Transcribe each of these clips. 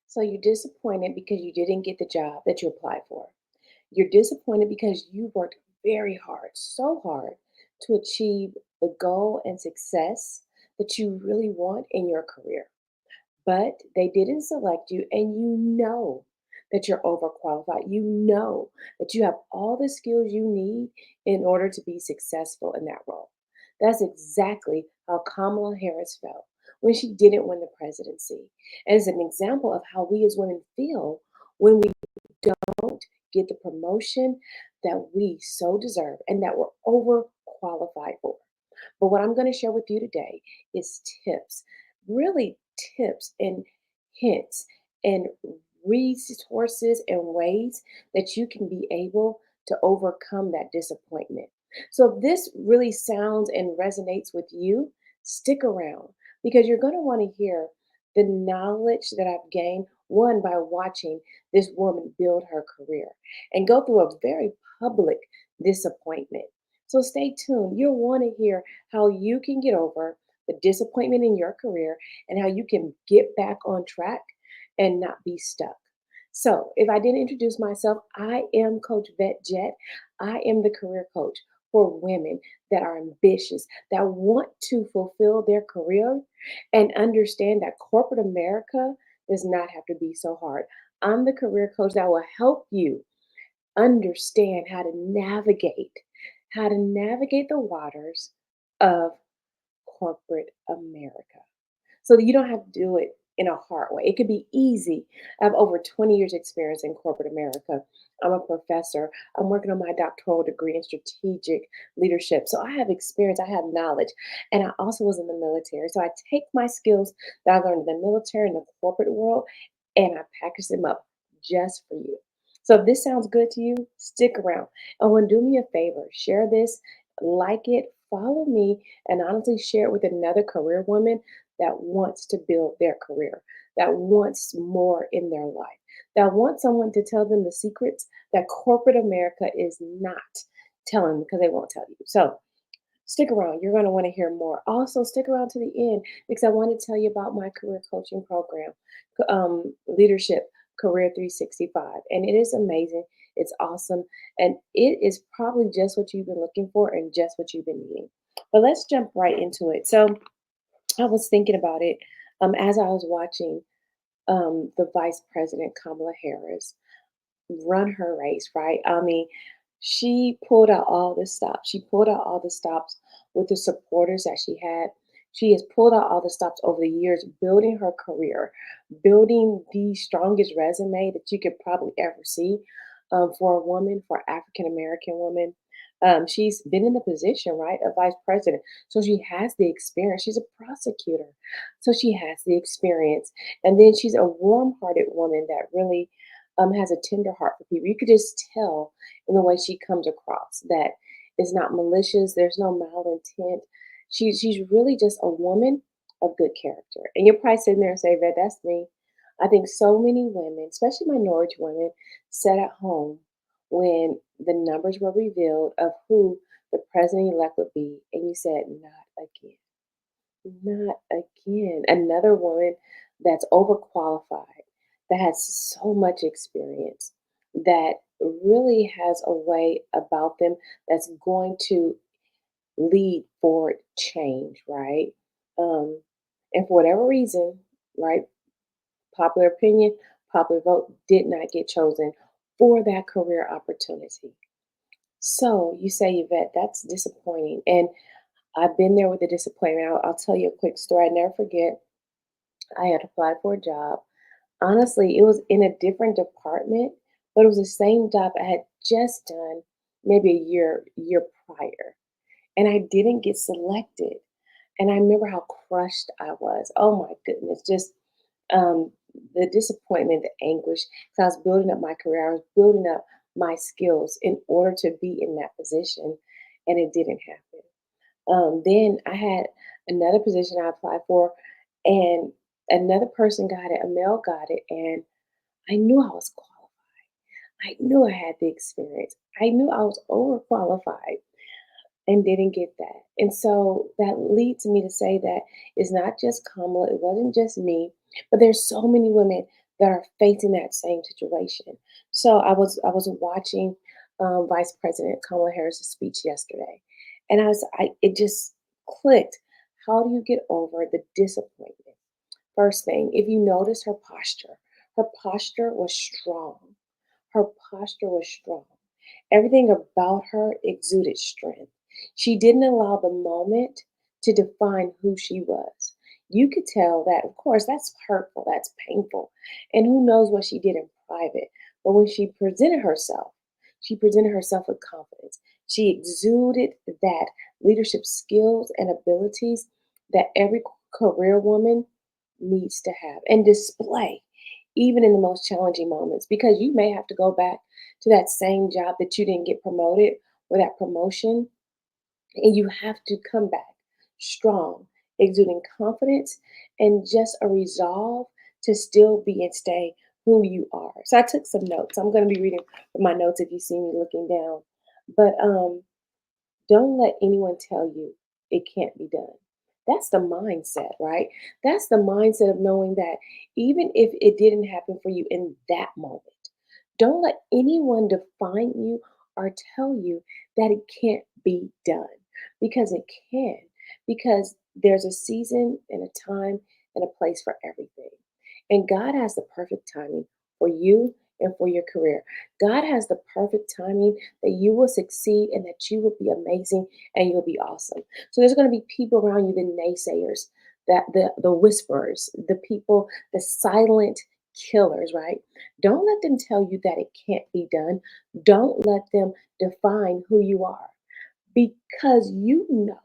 So you're disappointed because you didn't get the job that you applied for. You're disappointed because you worked very hard, so hard to achieve the goal and success that you really want in your career. But they didn't select you, and you know that you're overqualified. You know that you have all the skills you need in order to be successful in that role. That's exactly how Kamala Harris felt when she didn't win the presidency. And it's an example of how we as women feel when we don't get the promotion that we so deserve and that we're overqualified for. But what I'm going to share with you today is tips, really tips and hints and resources and ways that you can be able to overcome that disappointment. So, if this really sounds and resonates with you, stick around because you're going to want to hear the knowledge that I've gained, one, by watching this woman build her career and go through a very public disappointment. So stay tuned. You'll want to hear how you can get over the disappointment in your career and how you can get back on track and not be stuck. So, if I didn't introduce myself, I am Coach Vet Jet. I am the career coach for women that are ambitious, that want to fulfill their career and understand that corporate America does not have to be so hard. I'm the career coach that will help you understand how to navigate the waters of corporate America so that you don't have to do it in a hard way. It could be easy. I have over 20 years experience in corporate America. I'm a professor. I'm working on my doctoral degree in strategic leadership. So I have experience, I have knowledge, and I also was in the military. So I take my skills that I learned in the military and the corporate world and I package them up just for you. So if this sounds good to you, stick around. Oh, and do me a favor, share this, like it, follow me, and honestly share it with another career woman that wants to build their career, that wants more in their life, that wants someone to tell them the secrets that corporate America is not telling because they won't tell you. So stick around. You're going to want to hear more. Also, stick around to the end because I want to tell you about my career coaching program, Leadership Career 365. And it is amazing. It's awesome. And it is probably just what you've been looking for and just what you've been needing. But let's jump right into it. So, I was thinking about it as I was watching the Vice President Kamala Harris run her race, right? I mean, she pulled out all the stops. She pulled out all the stops with the supporters that she had. She has pulled out all the stops over the years, building her career, building the strongest resume that you could probably ever see for a woman, for African American woman. She's been in the position, right, of vice president. So she has the experience. She's a prosecutor. So she has the experience. And then she's a warm hearted woman that really has a tender heart for people. You could just tell in the way she comes across that is not malicious. There's no malintent. She's really just a woman of good character. And you're probably sitting there and say, "Vet, that's me." I think so many women, especially minority women, sat at home when the numbers were revealed of who the president elect would be, and you said, "Not again." Not again. Another woman that's overqualified, that has so much experience, that really has a way about them that's going to lead forward change, right? Um, and for whatever reason, right, popular opinion, popular vote did not get chosen for that career opportunity. So you say, Yvette, that's disappointing. And I've been there with the disappointment. I'll tell you a quick story. I never forget. I had applied for a job. Honestly, it was in a different department, but it was the same job I had just done maybe a year prior. And I didn't get selected. And I remember how crushed I was. Oh my goodness, just um, the disappointment, the anguish. So I was building up my career. I was building up my skills in order to be in that position, and it didn't happen. Then I had another position I applied for, and another person got it, a male got it, and I knew I was qualified. I knew I had the experience. I knew I was overqualified and didn't get that. And so that leads me to say that it's not just Kamala, it wasn't just me, but there's so many women that are facing that same situation. So I was watching Vice President Kamala Harris's speech yesterday, and I it just clicked. How do you get over the disappointment? First thing, if you notice her posture was strong. Her posture was strong. Everything about her exuded strength. She didn't allow the moment to define who she was. You could tell that, of course, that's hurtful, that's painful, and who knows what she did in private. But when she presented herself with confidence. She exuded that leadership skills and abilities that every career woman needs to have and display, even in the most challenging moments, because you may have to go back to that same job that you didn't get promoted or that promotion, and you have to come back strong, exuding confidence and just a resolve to still be and stay who you are. So I took some notes. I'm going to be reading from my notes if you see me looking down. But don't let anyone tell you it can't be done. That's the mindset, right? That's the mindset of knowing that even if it didn't happen for you in that moment, don't let anyone define you or tell you that it can't be done because it can. Because there's a season and a time and a place for everything. And God has the perfect timing for you and for your career. God has the perfect timing that you will succeed and that you will be amazing and you'll be awesome. So there's going to be people around you, the naysayers, that the whisperers, the people, the silent killers, right? Don't let them tell you that it can't be done. Don't let them define who you are because you know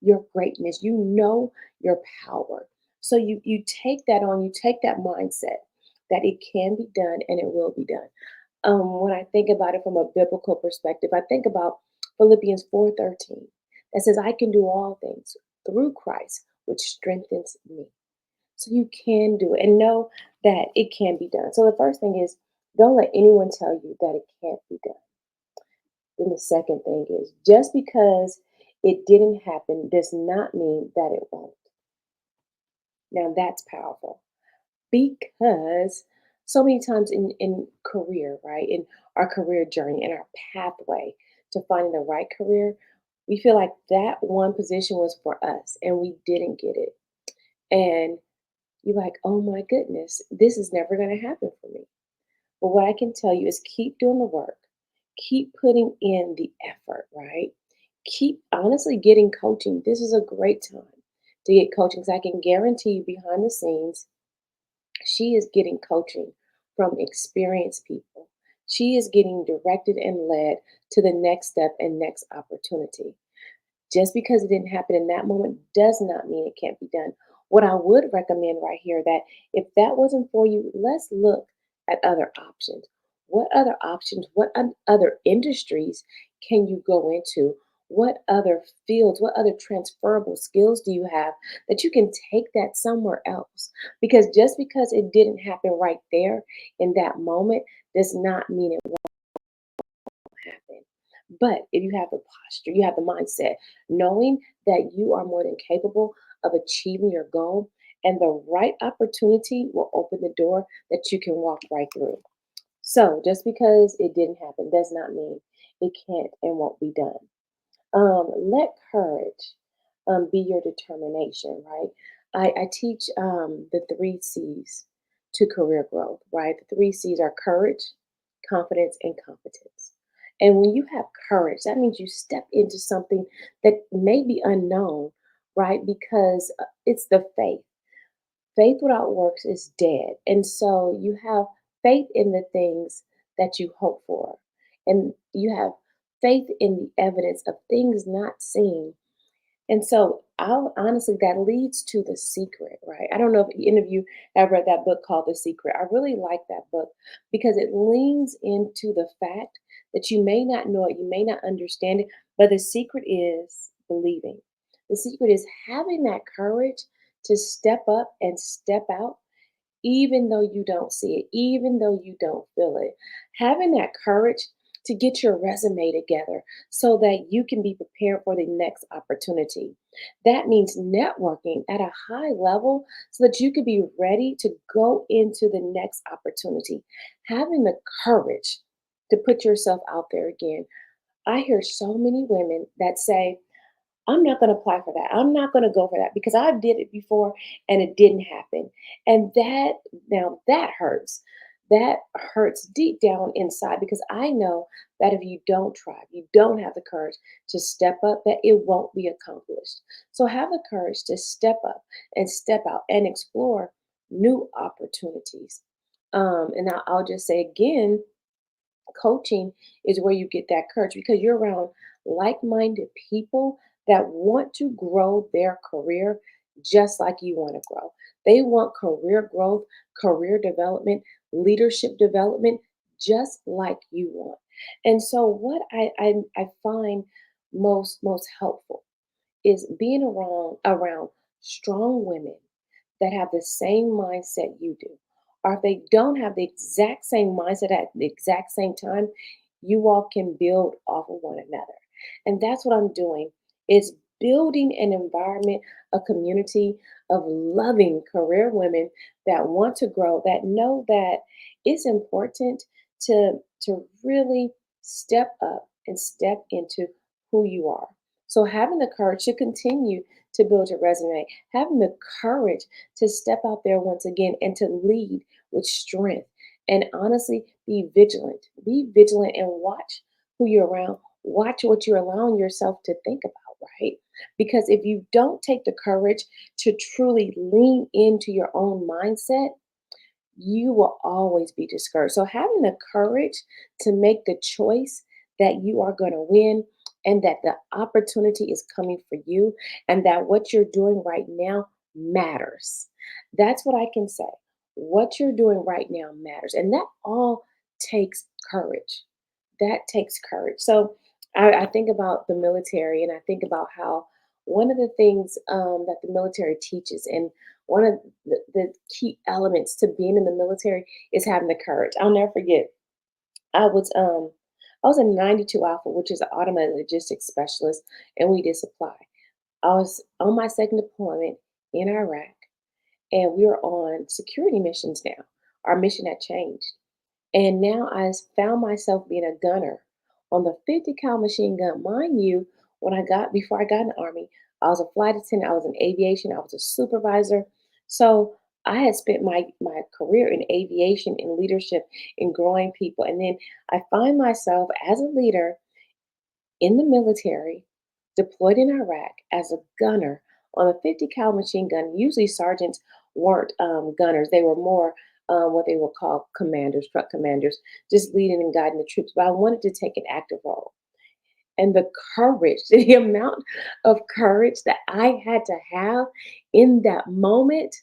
your greatness, you know your power. So you take that on, you take that mindset that it can be done and it will be done. When I think about it from a biblical perspective, I think about Philippians 4:13 that says, I can do all things through Christ, which strengthens me. So you can do it and know that it can be done. So the first thing is don't let anyone tell you that it can't be done. Then the second thing is just because it didn't happen does not mean that it won't. Now that's powerful because so many times in career, right, in our career journey, in our pathway to finding the right career, we feel like that one position was for us and we didn't get it. And you're like, oh my goodness, this is never going to happen for me. But what I can tell you is keep doing the work, keep putting in the effort, right? Keep honestly getting coaching. This is a great time to get coaching because I can guarantee you behind the scenes, she is getting coaching from experienced people. She is getting directed and led to the next step and next opportunity. Just because it didn't happen in that moment does not mean it can't be done. What I would recommend right here that if that wasn't for you, let's look at other options. What other options, other industries can you go into? What other fields, what other transferable skills do you have that you can take that somewhere else? Because just because it didn't happen right there in that moment does not mean it happen. But if you have the posture, you have the mindset, knowing that you are more than capable of achieving your goal, and the right opportunity will open the door that you can walk right through. So just because it didn't happen does not mean it can't and won't be done. Let courage be your determination, right? I teach the three C's to career growth, right? The three C's are courage, confidence, and competence. And when you have courage, that means you step into something that may be unknown, right? Because it's the faith. Faith without works is dead. And so you have faith in the things that you hope for. And you have faith in the evidence of things not seen. And so I'll honestly, that leads to The Secret, right? I don't know if any of you have read that book called The Secret. I really like that book because it leans into the fact that you may not know it, you may not understand it, but the secret is believing. The secret is having that courage to step up and step out even though you don't see it, even though you don't feel it. Having that courage to get your resume together so that you can be prepared for the next opportunity. That means networking at a high level so that you could be ready to go into the next opportunity. Having the courage to put yourself out there again. I hear so many women that say, I'm not going to apply for that. I'm not going to go for that because I did it before and it didn't happen. And that hurts. That hurts deep down inside because I know that if you don't try, if you don't have the courage to step up, that it won't be accomplished. So have the courage to step up and step out and explore new opportunities. And I'll just say again, coaching is where you get that courage because you're around like-minded people that want to grow their career just like you want to grow. They want career growth, career development, leadership development, just like you want. And so what I find most helpful is being around strong women that have the same mindset you do. Or if they don't have the exact same mindset at the exact same time, you all can build off of one another. And that's what I'm doing is building an environment, a community of loving career women that want to grow, that know that it's important to really step up and step into who you are. So having the courage to continue to build your resume, having the courage to step out there once again and to lead with strength. And honestly, be vigilant. Be vigilant and watch who you're around. Watch what you're allowing yourself to think about, right? Because if you don't take the courage to truly lean into your own mindset, you will always be discouraged. So having the courage to make the choice that you are going to win and that the opportunity is coming for you and that what you're doing right now matters. That's what I can say. What you're doing right now matters. And that all takes courage. That takes courage. So I think about the military and I think about how one of the things that the military teaches and one of the key elements to being in the military is having the courage. I'll never forget. I was um I was a 92 Alpha, which is an automatic logistics specialist, and we did supply. I was on my second deployment in Iraq, and we were on security missions now. Our mission had changed. And now I found myself being a gunner on the 50 cal machine gun. Mind you, before I got in the army, I was a flight attendant, I was in aviation, I was a supervisor. So I had spent my career in aviation, in leadership, in growing people. And then I find myself as a leader in the military, deployed in Iraq as a gunner on a 50 cal machine gun. Usually sergeants weren't gunners. They were more what they would call commanders, truck commanders, just leading and guiding the troops. But I wanted to take an active role. And the courage, the amount of courage that I had to have in that moment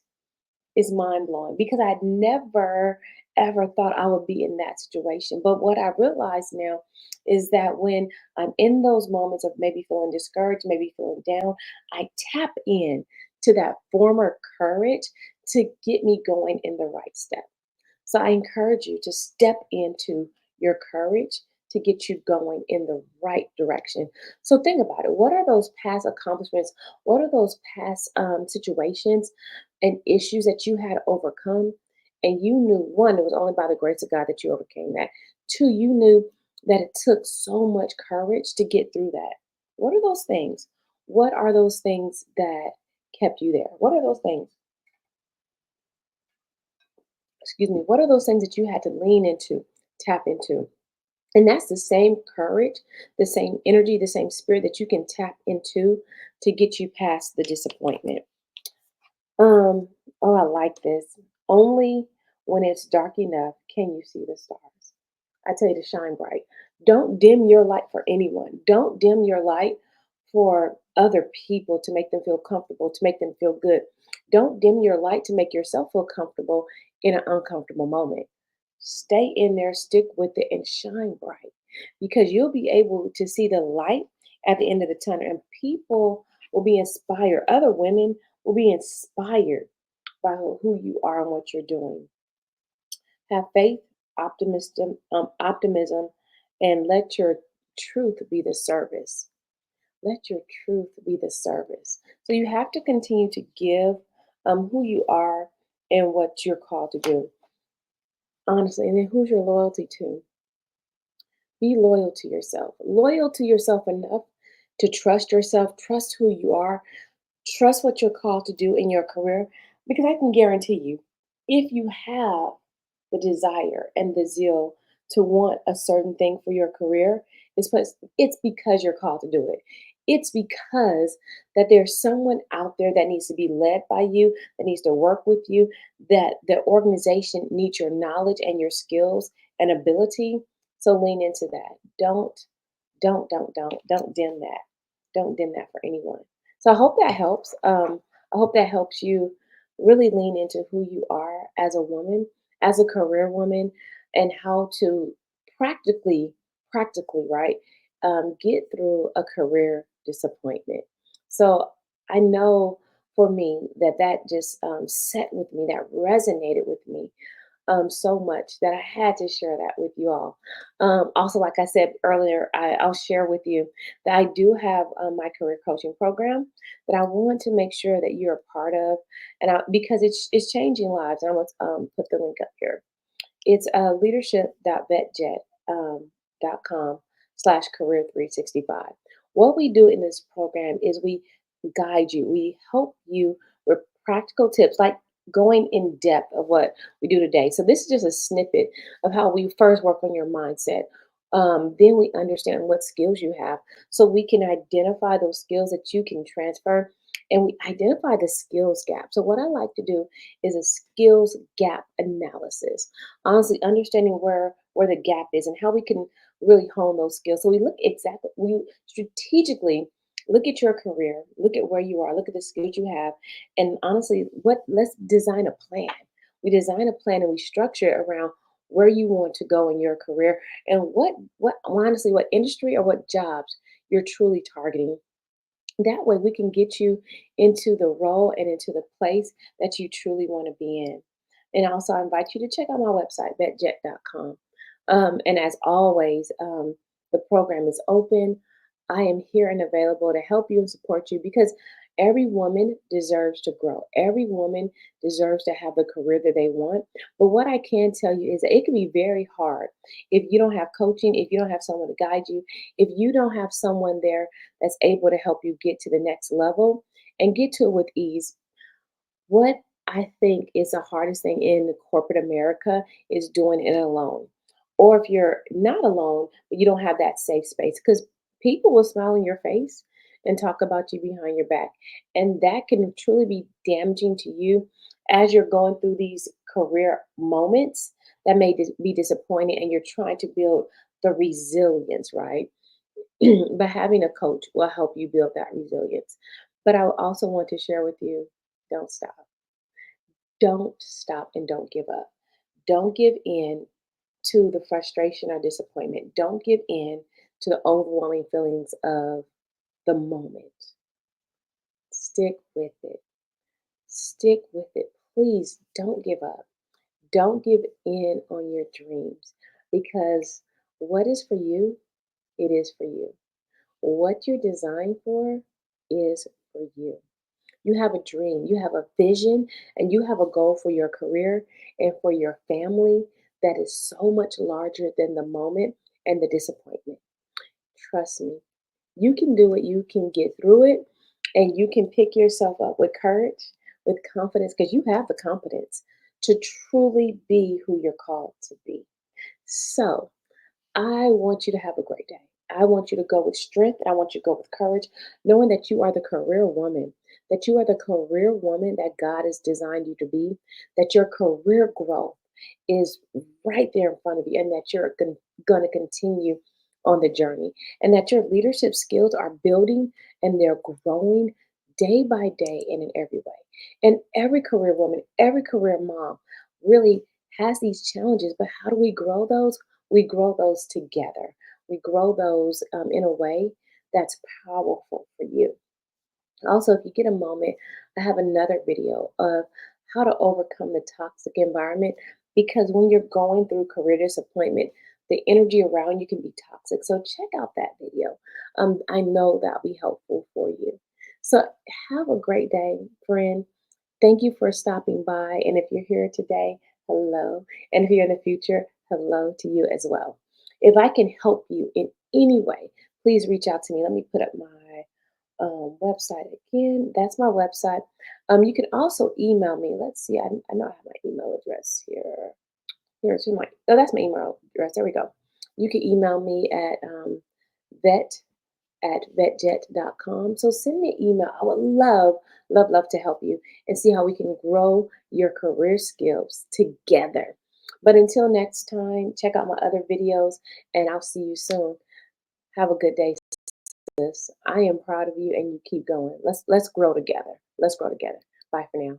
is mind blowing because I'd never ever thought I would be in that situation. But what I realize now is that when I'm in those moments of maybe feeling discouraged, maybe feeling down, I tap in to that former courage to get me going in the right step. So I encourage you to step into your courage to get you going in the right direction. So think about it. What are those past accomplishments? What are those past situations and issues that you had overcome? And you knew one, it was only by the grace of God that you overcame that. Two, you knew that it took so much courage to get through that. What are those things? What are those things that kept you there? What are those things? Excuse me. What are those things that you had to lean into, tap into? And that's the same courage, the same energy, the same spirit that you can tap into to get you past the disappointment. Um, oh, I like this. Only when it's dark enough can you see the stars. I tell you to shine bright. Don't dim your light for anyone. Don't dim your light for other people to make them feel comfortable, to make them feel good. Don't dim your light to make yourself feel comfortable in an uncomfortable moment. Stay in there, stick with it, and shine bright because you'll be able to see the light at the end of the tunnel, and people will be inspired. Other women will be inspired by who you are and what you're doing. Have faith, optimism, and let your truth be the service. Let your truth be the service. So you have to continue to give who you are and what you're called to do, honestly. And then who's your loyalty to? Be loyal to yourself enough to trust yourself, trust who you are, trust what you're called to do in your career. Because I can guarantee you, if you have the desire and the zeal to want a certain thing for your career, it's because you're called to do it. It's because that there's someone out there that needs to be led by you, that needs to work with you, that the organization needs your knowledge and your skills and ability. So lean into that. Don't dim that. Don't dim that for anyone. So I hope that helps. I hope that helps you really lean into who you are as a woman, as a career woman, and how to practically, practically, right, get through a career disappointment. So I know for me that that just set with me, that resonated with me so much that I had to share that with you all. Also, like I said earlier, I'll share with you that I do have my career coaching program that I want to make sure that you're a part of, because it's changing lives. And I'm gonna put the link up here. It's leadership.vetjet dot com slash career 365. What we do in this program is we guide you, we help you with practical tips like going in depth of what we do today. So, this is just a snippet of how we first work on your mindset. Then we understand what skills you have so we can identify those skills that you can transfer and we identify the skills gap. So, what I like to do is a skills gap analysis, honestly understanding where the gap is and how we can really hone those skills. So we strategically look at your career, look at where you are, look at the skills you have, and honestly, what let's design a plan. We design a plan and we structure it around where you want to go in your career and what honestly what industry or what jobs you're truly targeting. That way we can get you into the role and into the place that you truly want to be in. And also, I invite you to check out my website, betjet.com. And as always, the program is open. I am here and available to help you and support you because every woman deserves to grow. Every woman deserves to have the career that they want. But what I can tell you is that it can be very hard if you don't have coaching, if you don't have someone to guide you, if you don't have someone there that's able to help you get to the next level and get to it with ease. What I think is the hardest thing in corporate America is doing it alone. Or if you're not alone, but you don't have that safe space, because people will smile in your face and talk about you behind your back. And that can truly be damaging to you as you're going through these career moments that may be disappointing and you're trying to build the resilience, right? But having a coach will help you build that resilience. But I also want to share with you, don't stop. Don't stop and don't give up. Don't give in to the frustration or disappointment. Don't give in to the overwhelming feelings of the moment. Stick with it. Stick with it. Please don't give up. Don't give in on your dreams because what is for you, it is for you. What you're designed for is for you. You have a dream, you have a vision, and you have a goal for your career and for your family that is so much larger than the moment and the disappointment. Trust me, you can do it, you can get through it, and you can pick yourself up with courage, with confidence, because you have the confidence to truly be who you're called to be. So, I want you to have a great day. I want you to go with strength and I want you to go with courage, knowing that you are the career woman, that you are the career woman that God has designed you to be, that your career growth is right there in front of you, and that you're going to continue on the journey, and that your leadership skills are building and they're growing day by day and in every way. And every career woman, every career mom really has these challenges, but how do we grow those? We grow those together. We grow those in a way that's powerful for you. Also, if you get a moment, I have another video of how to overcome the toxic environment because when you're going through career disappointment, The energy around you can be toxic. So check out that video. I know that'll be helpful for you. So have a great day, friend. Thank you for stopping by. And if you're here today, hello. And if you're in the future, hello to you as well. If I can help you in any way, please reach out to me. Let me put up my website again. That's my website. You can also email me. Let's see. I know I have my email address here. Here's my, oh, that's my email address. There we go. You can email me at vet at vetjet.com. So send me an email. I would love, love, love to help you and see how we can grow your career skills together. But until next time, check out my other videos and I'll see you soon. Have a good day, sis. I am proud of you and you keep going. Let's grow together. Let's grow together. Bye for now.